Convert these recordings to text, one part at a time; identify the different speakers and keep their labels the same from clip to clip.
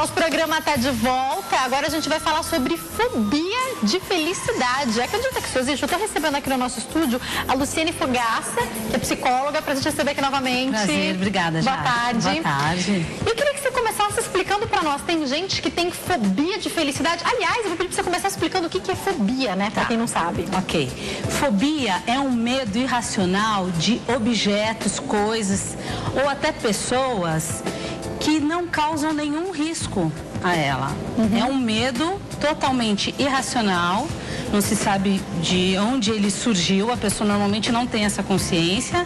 Speaker 1: Nosso programa está de volta. Agora a gente vai falar sobre fobia de felicidade. Acredita que isso existe? Eu estou recebendo aqui no nosso estúdio a Luciane Fogaça, que é psicóloga, para a gente receber aqui novamente.
Speaker 2: Prazer, obrigada,
Speaker 1: Boa tarde.
Speaker 2: Boa tarde.
Speaker 1: Eu queria que você começasse explicando para nós. Tem gente que tem fobia de felicidade. Aliás, eu vou pedir para você começar explicando o que é fobia, né? Para quem não sabe.
Speaker 2: Ok. Fobia é um medo irracional de objetos, coisas ou até pessoas que não causam nenhum risco a ela. É um medo totalmente irracional, não se sabe de onde ele surgiu, a pessoa normalmente não tem essa consciência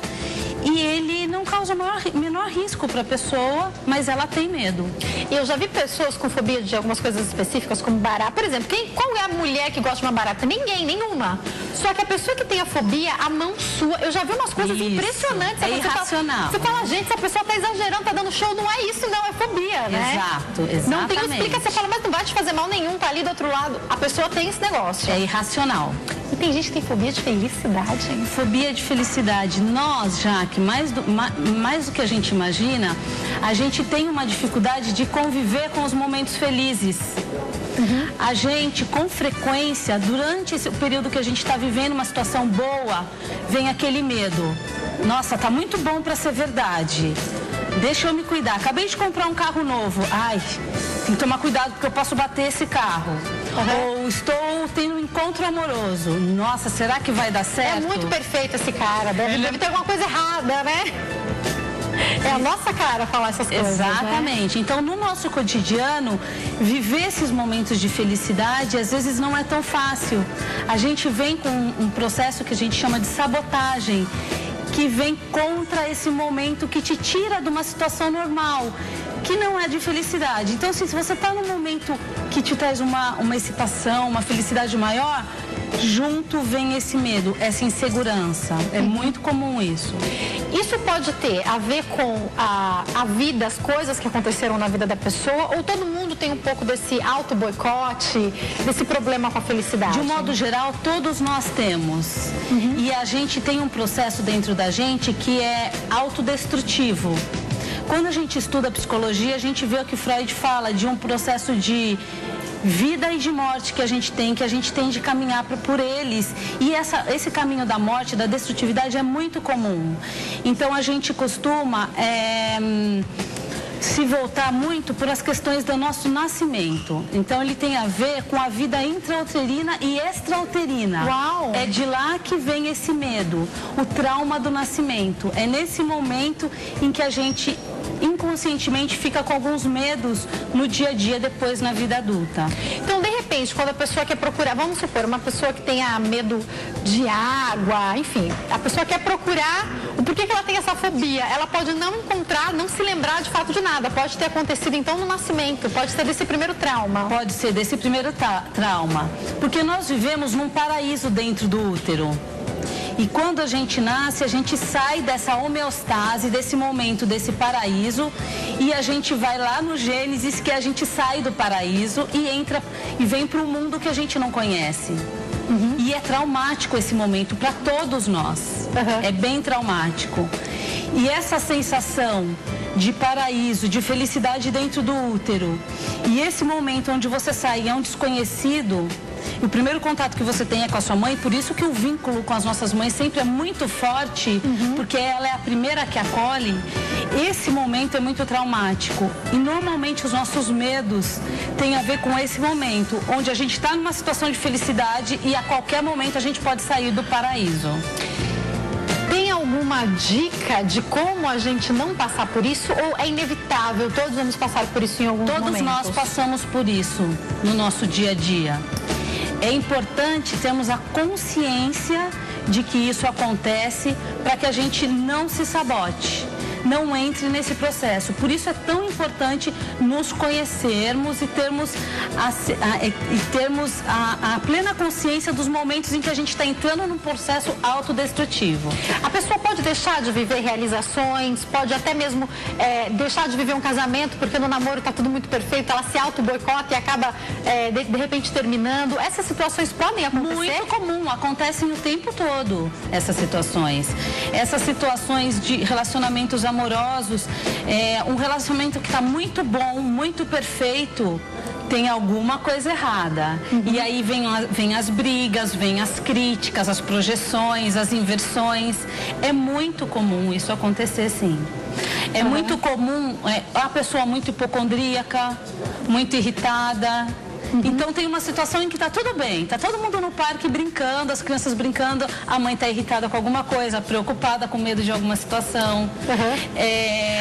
Speaker 2: e ele não causa menor risco para a pessoa, mas ela tem medo.
Speaker 1: E eu já vi pessoas com fobia de algumas coisas específicas, como barata. Por exemplo, qual é a mulher que gosta de uma barata? Ninguém, nenhuma. Só que a pessoa que tem a fobia, a mão sua, eu já vi umas coisas impressionantes.
Speaker 2: É irracional.
Speaker 1: Você fala, gente, essa pessoa está exagerando, está dando show. Não é isso, não, é fobia, né?
Speaker 2: Exato, exatamente.
Speaker 1: Não tem explicação. Você fala, mas não vai te fazer mal nenhum, tá ali do outro lado. A pessoa tem esse negócio.
Speaker 2: É irracional.
Speaker 1: E tem gente que tem fobia de felicidade, hein?
Speaker 2: Fobia de felicidade. Nós, Jaque, mais do que a gente imagina, a gente tem uma dificuldade de conviver com os momentos felizes. A gente, com frequência, durante esse período que a gente está vivendo uma situação boa, vem aquele medo. Nossa, tá muito bom para ser verdade. Deixa eu me cuidar. Acabei de comprar um carro novo. Ai, tem que tomar cuidado porque eu posso bater esse carro. Ou estou tendo um encontro amoroso. Nossa, será que vai dar certo?
Speaker 1: É muito perfeito esse cara. Deve ter alguma coisa errada, né? É a nossa cara falar essas coisas.
Speaker 2: Exatamente. Né? Então, no nosso cotidiano, viver esses momentos de felicidade, às vezes não é tão fácil. A gente vem com um processo que a gente chama de sabotagem, que vem contra esse momento que te tira de uma situação normal, que não é de felicidade. Então, assim, se você está num momento que te traz uma excitação, uma felicidade maior, junto vem esse medo, essa insegurança. É muito comum isso.
Speaker 1: Isso pode ter a ver com a vida, as coisas que aconteceram na vida da pessoa, ou todo mundo tem um pouco desse auto-boicote, desse problema com a felicidade?
Speaker 2: De um modo geral, todos nós temos. E a gente tem um processo dentro da gente que é autodestrutivo. Quando a gente estuda psicologia, a gente vê o que Freud fala de um processo de vida e de morte que a gente tem de caminhar por eles. E esse caminho da morte, da destrutividade é muito comum. Então a gente costuma se voltar muito por as questões do nosso nascimento. Então ele tem a ver com a vida intrauterina e extrauterina.
Speaker 1: Uau!
Speaker 2: É de lá que vem esse medo, o trauma do nascimento. É nesse momento em que a gente inconscientemente fica com alguns medos no dia a dia, depois na vida adulta.
Speaker 1: Então, de repente, quando a pessoa quer procurar, vamos supor, uma pessoa que tenha medo de água, enfim, a pessoa quer procurar o porquê que ela tem essa fobia, ela pode não encontrar, não se lembrar de fato de nada, pode ter acontecido então no nascimento, pode ser desse primeiro trauma.
Speaker 2: Pode ser desse primeiro trauma, porque nós vivemos num paraíso dentro do útero. E quando a gente nasce, a gente sai dessa homeostase, desse momento, desse paraíso, e a gente vai lá no Gênesis, que a gente sai do paraíso e entra e vem para um mundo que a gente não conhece. E é traumático esse momento para todos nós. É bem traumático. E essa sensação de paraíso, de felicidade dentro do útero, e esse momento onde você sai e é um desconhecido, o primeiro contato que você tem é com a sua mãe, por isso que o vínculo com as nossas mães sempre é muito forte, porque ela é a primeira que acolhe. Esse momento é muito traumático e normalmente os nossos medos têm a ver com esse momento, onde a gente está numa situação de felicidade e a qualquer momento a gente pode sair do paraíso.
Speaker 1: Tem alguma dica de como a gente não passar por isso ou é inevitável? Todos vamos passar por isso em algum momento?
Speaker 2: Todos nós passamos por isso no nosso dia a dia. É importante termos a consciência de que isso acontece para que a gente não se sabote, não entre nesse processo. Por isso é tão importante nos conhecermos e termos a plena consciência dos momentos em que a gente está entrando num processo autodestrutivo.
Speaker 1: A pessoa pode deixar de viver realizações, pode até mesmo deixar de viver um casamento, porque no namoro está tudo muito perfeito, ela se auto-boicota e acaba, de repente, terminando. Essas situações podem acontecer?
Speaker 2: Muito comum, acontecem o tempo todo essas situações. Essas situações de relacionamentos amorosos, um relacionamento que está muito bom, muito perfeito, tem alguma coisa errada. E aí vem as brigas, vem as críticas, as projeções, as inversões. É muito comum isso acontecer, sim. É muito comum a pessoa muito hipocondríaca, muito irritada. Então tem uma situação em que está tudo bem, está todo mundo no parque brincando, as crianças brincando, a mãe está irritada com alguma coisa, preocupada, com medo de alguma situação.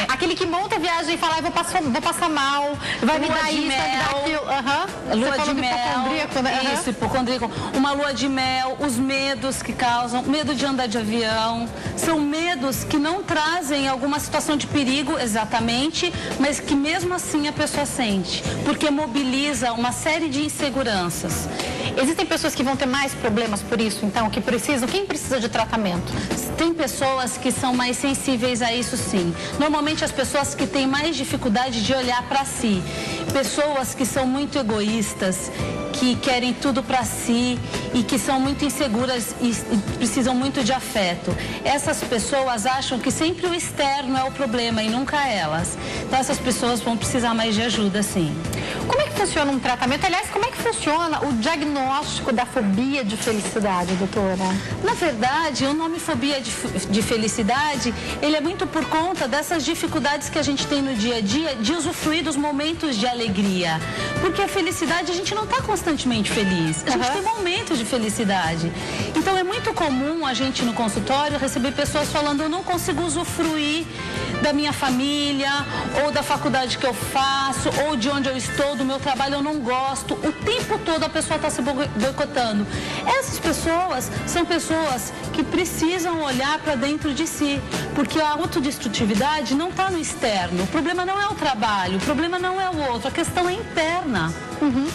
Speaker 1: Aquele que monta a viagem e fala, vou passar mal, vai me dar isso, vai me dar aquilo.
Speaker 2: Lua de mel,
Speaker 1: né?
Speaker 2: Isso, hipocondríaco. Uma lua de mel, os medos que causam, medo de andar de avião, são medos que não trazem alguma situação de perigo exatamente, mas que mesmo assim a pessoa sente, porque mobiliza uma série de inseguranças.
Speaker 1: Existem pessoas que vão ter mais problemas por isso, então, que precisam? Quem precisa de tratamento?
Speaker 2: Tem pessoas que são mais sensíveis a isso, sim. Normalmente as pessoas que têm mais dificuldade de olhar para si. Pessoas que são muito egoístas, que querem tudo para si e que são muito inseguras e precisam muito de afeto. Essas pessoas acham que sempre o externo é o problema e nunca elas. Então essas pessoas vão precisar mais de ajuda, sim.
Speaker 1: Como é que funciona um tratamento? Aliás, como é que funciona o diagnóstico da fobia de felicidade, doutora?
Speaker 2: Na verdade, o nome fobia de felicidade, ele é muito por conta dessas dificuldades que a gente tem no dia a dia de usufruir dos momentos de alegria. Porque a felicidade, a gente não está constantemente feliz. A gente tem momentos de felicidade. Então, é muito comum a gente no consultório receber pessoas falando, eu não consigo usufruir da minha família, ou da faculdade que eu faço, ou de onde eu estou, do meu trabalho, eu não gosto. O tempo todo a pessoa está se boicotando. Essas pessoas são pessoas que precisam olhar para dentro de si, porque a autodestrutividade não está no externo. O problema não é o trabalho, o problema não é o outro, a questão é interna.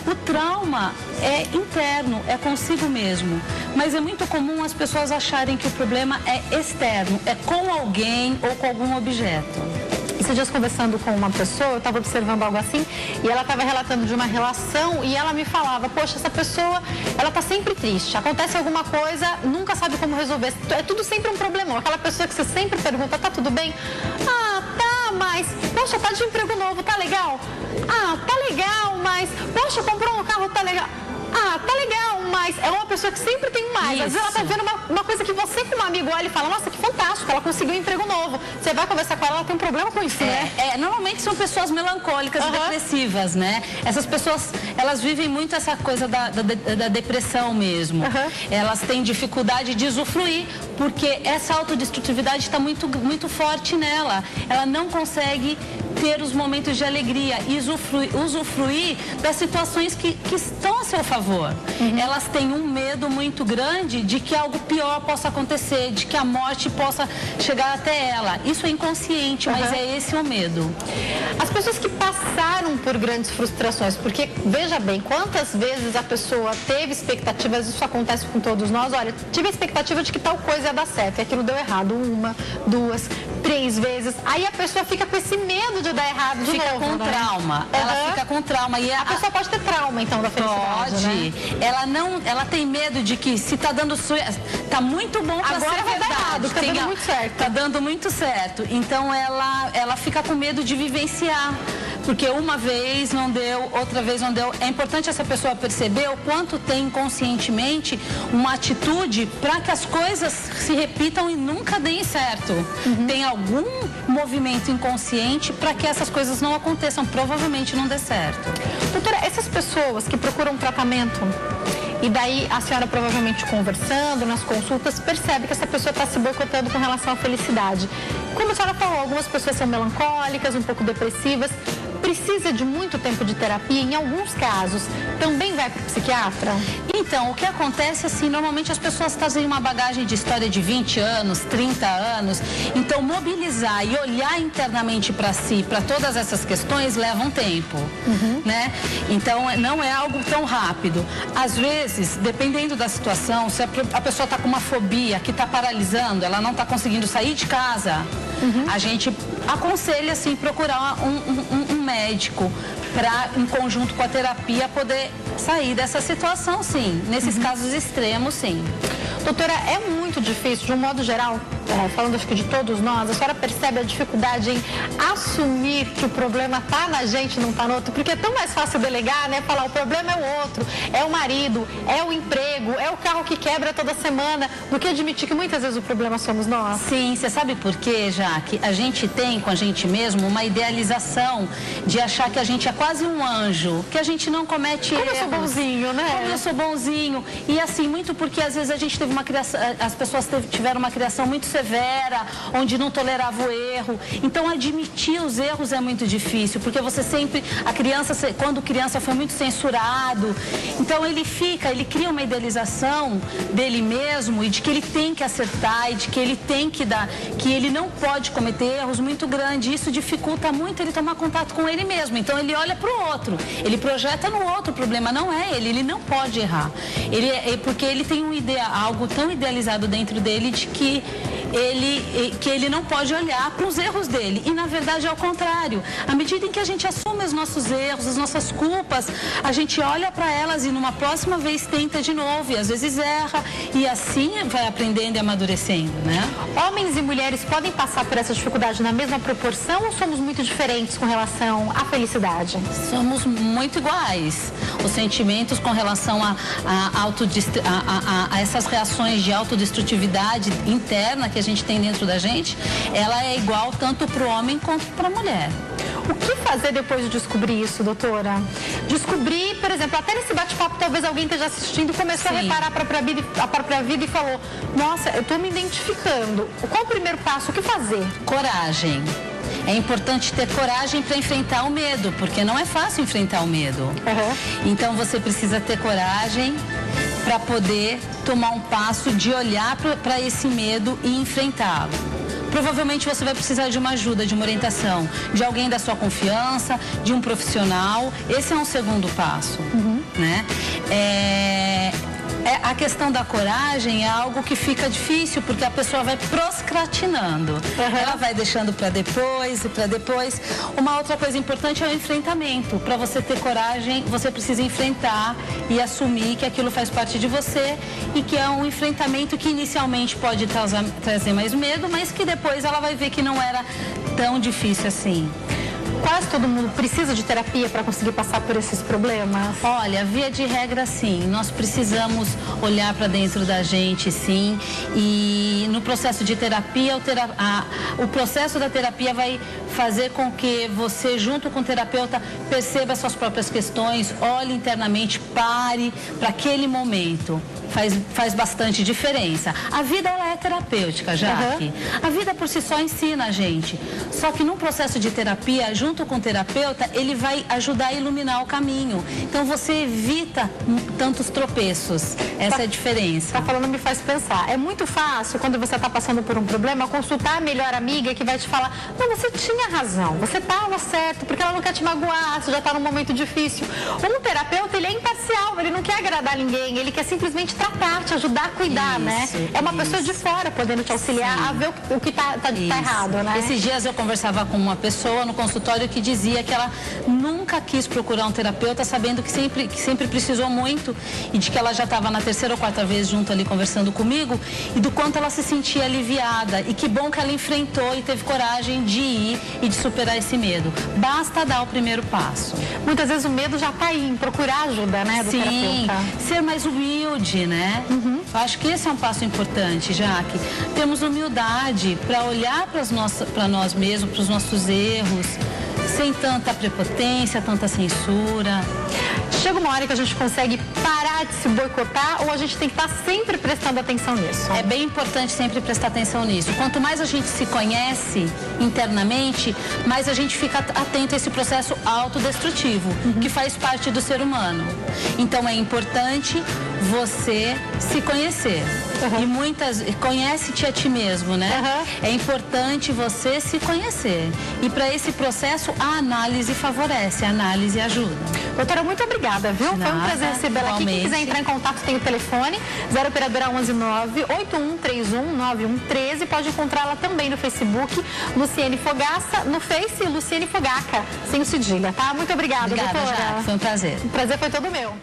Speaker 2: O trauma é interno, é consigo mesmo. Mas é muito comum as pessoas acharem que o problema é externo, é com alguém ou com algum objeto.
Speaker 1: Esses dias conversando com uma pessoa, eu estava observando algo assim, e ela estava relatando de uma relação e ela me falava, poxa, essa pessoa, ela está sempre triste, acontece alguma coisa, nunca sabe como resolver, é tudo sempre um problemão. Aquela pessoa que você sempre pergunta, tá tudo bem? Ah, tá, mas, poxa, tá de emprego novo, tá legal? Ah, tá legal, mas, poxa, comprou um carro, tá legal? Ah, tá legal, mas é uma pessoa que sempre tem mais. Às vezes ela tá vendo uma coisa que você como amigo olha e fala, nossa, que fantástico, ela conseguiu um emprego novo. Você vai conversar com ela, ela tem um problema com isso, né?
Speaker 2: Normalmente são pessoas melancólicas e depressivas, né? Essas pessoas, elas vivem muito essa coisa da depressão mesmo. Elas têm dificuldade de usufruir, porque essa autodestrutividade está muito, muito forte nela. Ela não consegue ter os momentos de alegria e usufruir das situações que estão a seu favor. Elas têm um medo muito grande de que algo pior possa acontecer, de que a morte possa chegar até ela. Isso é inconsciente, mas é esse o medo.
Speaker 1: As pessoas que passaram por grandes frustrações, porque, veja bem, quantas vezes a pessoa teve expectativas, isso acontece com todos nós, olha, tive a expectativa de que tal coisa ia dar certo, e aquilo deu errado, 1, 2, 3 vezes, aí a pessoa fica com esse medo de dar errado de novo.
Speaker 2: Fica com trauma. Ela fica com trauma. E
Speaker 1: a pessoa pode ter trauma, então, da felicidade,
Speaker 2: pode. Né? Ela tem medo de que se tá dando tá muito bom pra
Speaker 1: agora
Speaker 2: ser
Speaker 1: vai
Speaker 2: verdade.
Speaker 1: dar errado, tá dando muito certo.
Speaker 2: Tá dando muito certo. Então ela fica com medo de vivenciar. Porque uma vez não deu, outra vez não deu. É importante essa pessoa perceber o quanto tem inconscientemente uma atitude para que as coisas se repitam e nunca deem certo. Tem algum movimento inconsciente para que essas coisas não aconteçam. Provavelmente não dê certo.
Speaker 1: Doutora, essas pessoas que procuram tratamento, e daí a senhora provavelmente conversando nas consultas, percebe que essa pessoa está se boicotando com relação à felicidade. Como a senhora falou, algumas pessoas são melancólicas, um pouco depressivas, precisa de muito tempo de terapia, em alguns casos, também vai para o psiquiatra?
Speaker 2: Então, o que acontece assim, normalmente as pessoas trazem uma bagagem de história de 20 anos, 30 anos, então mobilizar e olhar internamente para si, para todas essas questões, leva um tempo, né? Então, não é algo tão rápido. Às vezes, dependendo da situação, se a pessoa está com uma fobia que está paralisando, ela não está conseguindo sair de casa, a gente aconselha, assim, procurar um médico para, em conjunto com a terapia, poder sair dessa situação, sim. Nesses casos extremos, sim.
Speaker 1: Doutora, é muito difícil, de um modo geral, falando acho que de todos nós, a senhora percebe a dificuldade em assumir que o problema está na gente, não está no outro? Porque é tão mais fácil delegar, né? Falar o problema é o outro, é o marido, é o emprego, é o carro que quebra toda semana, do que admitir que muitas vezes o problema somos nós.
Speaker 2: Sim, você sabe por quê, Jaque? A gente tem com a gente mesmo uma idealização de achar que a gente é quase um anjo, que a gente não comete erros.
Speaker 1: Como eu sou bonzinho, né?
Speaker 2: Como eu sou bonzinho. E assim, muito porque às vezes a gente teve uma criação, as pessoas tiveram uma criação muito severa, onde não tolerava o erro. Então admitir os erros é muito difícil, porque você sempre, quando criança foi muito censurado, então ele cria uma idealização dele mesmo e de que ele tem que acertar e de que ele tem que dar, que ele não pode cometer erros muito grandes. Isso dificulta muito ele tomar contato com ele mesmo. Então ele olha para o outro, ele projeta no outro, o problema não é ele não pode errar. Porque ele tem algo tão idealizado dentro dele de que ele não pode olhar para os erros dele. E na verdade é o contrário. À medida em que a gente assume os nossos erros, as nossas culpas, a gente olha para elas e numa próxima vez tenta de novo e às vezes erra e assim vai aprendendo e amadurecendo, né?
Speaker 1: Homens e mulheres podem passar por essa dificuldade na mesma proporção ou somos muito diferentes com relação à felicidade?
Speaker 2: Somos muito iguais. Os sentimentos com relação a essas reações de autodestrutividade interna que a gente tem dentro da gente, ela é igual tanto para o homem quanto para a mulher.
Speaker 1: O que fazer depois de descobrir isso, doutora? Descobrir, por exemplo, até nesse bate-papo, talvez alguém esteja assistindo e começou a reparar a própria vida e falou, nossa, eu estou me identificando. Qual o primeiro passo? O que fazer?
Speaker 2: Coragem. É importante ter coragem para enfrentar o medo, porque não é fácil enfrentar o medo. Então você precisa ter coragem para poder tomar um passo de olhar para esse medo e enfrentá-lo. Provavelmente você vai precisar de uma ajuda, de uma orientação, de alguém da sua confiança, de um profissional. Esse é um segundo passo, né? A questão da coragem é algo que fica difícil porque a pessoa vai procrastinando. Ela vai deixando para depois e para depois. Uma outra coisa importante é o enfrentamento. Para você ter coragem, você precisa enfrentar e assumir que aquilo faz parte de você e que é um enfrentamento que inicialmente pode trazer mais medo, mas que depois ela vai ver que não era tão difícil assim.
Speaker 1: Quase todo mundo precisa de terapia para conseguir passar por esses problemas?
Speaker 2: Olha, via de regra, sim. Nós precisamos olhar para dentro da gente, sim. E no processo de terapia, o processo da terapia vai fazer com que você, junto com o terapeuta, perceba suas próprias questões, olhe internamente, pare para aquele momento. Faz bastante diferença. A vida, ela é terapêutica, Jaque. A vida por si só ensina a gente. Só que num processo de terapia, junto com o terapeuta, ele vai ajudar a iluminar o caminho. Então você evita tantos tropeços. Essa é a diferença.
Speaker 1: Tá falando, me faz pensar. É muito fácil, quando você está passando por um problema, consultar a melhor amiga que vai te falar, não, você tinha razão, você estava certo, porque ela não quer te magoar, você já está num momento difícil. Um terapeuta, ele é imparcial, ele não quer agradar ninguém, ele quer simplesmente tratar, te ajudar a cuidar, né? É uma pessoa de fora podendo te auxiliar a ver o que tá errado, né?
Speaker 2: Esses dias eu conversava com uma pessoa no consultório que dizia que ela nunca quis procurar um terapeuta, sabendo que sempre precisou muito e de que ela já estava na terceira ou quarta vez junto ali conversando comigo e do quanto ela se sentia aliviada e que bom que ela enfrentou e teve coragem de ir e de superar esse medo. Basta dar o primeiro passo.
Speaker 1: Muitas vezes o medo já está aí em procurar ajuda, né, do terapeuta.
Speaker 2: Ser mais humilde, né? Eu acho que esse é um passo importante, Jaque. Temos humildade para olhar para nós mesmos, para os nossos erros, sem tanta prepotência, tanta censura.
Speaker 1: Chega uma hora que a gente consegue parar de se boicotar ou a gente tem que estar sempre prestando atenção nisso?
Speaker 2: É bem importante sempre prestar atenção nisso. Quanto mais a gente se conhece internamente, mais a gente fica atento a esse processo autodestrutivo, que faz parte do ser humano. Então é importante você se conhecer. E conhece-te a ti mesmo, né? É importante você se conhecer. E para esse processo, a análise favorece, a análise ajuda.
Speaker 1: Doutora, muito obrigada, viu? Foi um prazer recebê-la aqui. Quem quiser entrar em contato, tem o telefone 0 operadora 119 8131 9113. Pode encontrá-la também no Facebook, Luciene Fogaça, no Face, Luciene Fogaca, sem o cedilha, tá? Muito obrigada, doutora.
Speaker 2: Obrigada, Jaque. Foi um prazer.
Speaker 1: O prazer foi todo meu.